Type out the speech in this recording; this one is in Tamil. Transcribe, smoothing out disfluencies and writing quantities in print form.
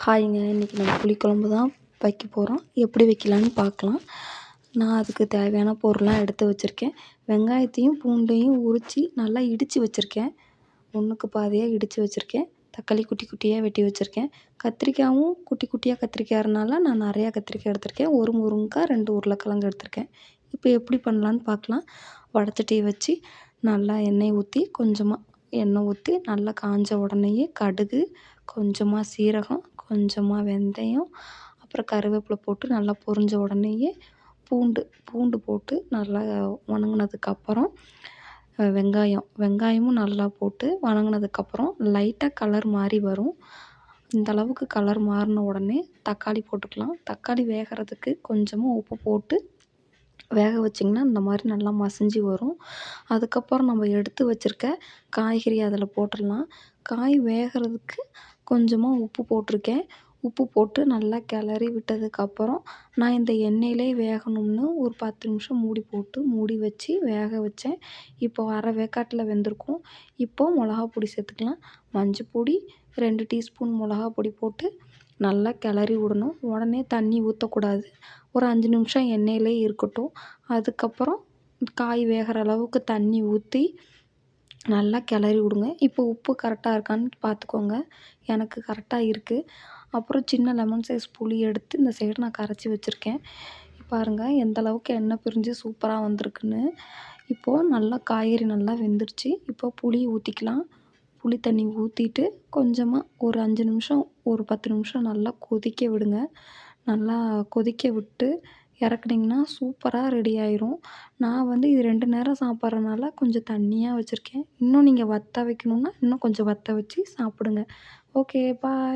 ஹாய்ங்க. இன்றைக்கி நம்ம புளிக்குழம்பு தான் வைக்க போகிறோம். எப்படி வைக்கலான்னு பார்க்கலாம். நான் அதுக்கு தேவையான பொருள்லாம் எடுத்து வச்சுருக்கேன். வெங்காயத்தையும் பூண்டையும் உரித்து நல்லா இடித்து வச்சுருக்கேன். ஒன்றுக்கு பாதியாக இடித்து வச்சுருக்கேன். தக்காளி குட்டி குட்டியாக வெட்டி வச்சுருக்கேன். கத்திரிக்காயும் குட்டி குட்டியாக கத்திரிக்காய்னால நான் நிறையா கத்திரிக்காய் எடுத்திருக்கேன். ஒரு முருங்கைக்காய், 2 உருளைக்கிழங்கு எடுத்திருக்கேன். இப்போ எப்படி பண்ணலான்னு பார்க்கலாம். வடச்சட்டியை வச்சு நல்லா எண்ணெய் ஊற்றி கொஞ்சமாக எண்ணெய் ஊற்றி நல்லா காஞ்ச உடனேயே கடுகு, கொஞ்சமாக சீரகம், கொஞ்சமாக வெந்தயம், அப்புறம் கருவேப்பிலை போட்டு நல்லா பொரிஞ்ச உடனேயே பூண்டு போட்டு நல்லா வணங்குனதுக்கப்புறம் வெங்காயமும் நல்லா போட்டு வணங்குனதுக்கப்புறம் லைட்டாக கலர் மாறி வரும். இந்த அளவுக்கு கலர் மாறின உடனே தக்காளி போட்டுக்கலாம். தக்காளி வேகிறதுக்கு கொஞ்சமாக உப்பு போட்டு வேக வச்சிங்கன்னா இந்த மாதிரி நல்லா மசிஞ்சு வரும். அதுக்கப்புறம் நம்ம எடுத்து வச்சுருக்க காய்கறி அதில் போட்டுடலாம். காய் வேகிறதுக்கு கொஞ்சமாக உப்பு போட்டிருக்கேன். உப்பு போட்டு நல்லா கிளறி விட்டதுக்கப்புறம் நான் இந்த எண்ணெயிலே வேகணும்னு ஒரு 10 நிமிஷம் மூடி வச்சு வேக வச்சேன். இப்போ அரை வேக்காட்டில் வெந்திருக்கும். இப்போது மிளகா பொடி சேர்த்துக்கலாம். மஞ்சள் பொடி, 2 டீஸ்பூன் மிளகா பொடி போட்டு நல்லா கிளறி விடணும். உடனே தண்ணி ஊற்றக்கூடாது. ஒரு 5 நிமிஷம் எண்ணெயிலே இருக்கட்டும். அதுக்கப்புறம் காய் வேகிற அளவுக்கு தண்ணி ஊற்றி நல்லா கிளறி விடுங்க. இப்போ உப்பு கரெக்டாக இருக்கான்னு பார்த்துக்கோங்க. எனக்கு கரெக்டாக இருக்குது. அப்புறம் சின்ன லெமன் சைஸ் புளி எடுத்து இந்த சைடு நான் கரைச்சி வச்சுருக்கேன். பாருங்கள் எந்த அளவுக்கு எண்ணெய் பிரிஞ்சு சூப்பராக வந்திருக்குன்னு. இப்போது நல்லா காய்கறி நல்லா வெந்துருச்சு. இப்போ புளி ஊற்றிக்கலாம். புளி தண்ணி ஊற்றிட்டு கொஞ்சமாக ஒரு 5 நிமிஷம் ஒரு 10 நிமிஷம் நல்லா கொதிக்க விடுங்க. நல்லா கொதிக்க விட்டு இறக்குனிங்கன்னா சூப்பராக ரெடி ஆயிரும். நான் வந்து இது 2 நேரம் சாப்பிட்றனால கொஞ்சம் தண்ணியாக வச்சுருக்கேன். இன்னும் நீங்கள் வத்த வைக்கணுன்னா இன்னும் கொஞ்சம் வத்த வச்சு சாப்பிடுங்க. Okay bye.